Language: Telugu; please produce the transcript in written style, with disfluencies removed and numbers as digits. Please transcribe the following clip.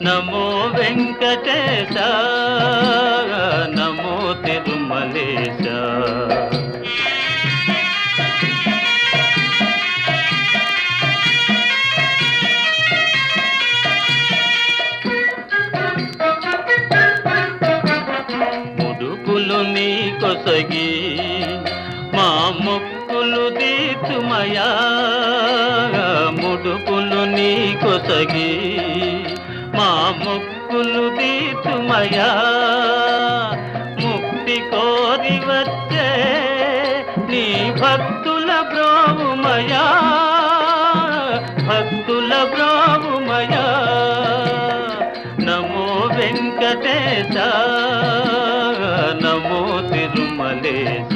నమో వెంకటేశ, నమో తిరుమలేశ. ముడుపులు నీ కొసగి మా మొక్కులు తీర్చుమయా, ముడుపులు నీ కొసగి మా మొక్కులు తీర్చుమయా. ముక్తి కోరి వచ్చే నీ భక్తుల బ్రోవుమయా, భక్తుల బ్రోవుమయా. నమో వెంకటేశ, నమో తిరుమలేశ.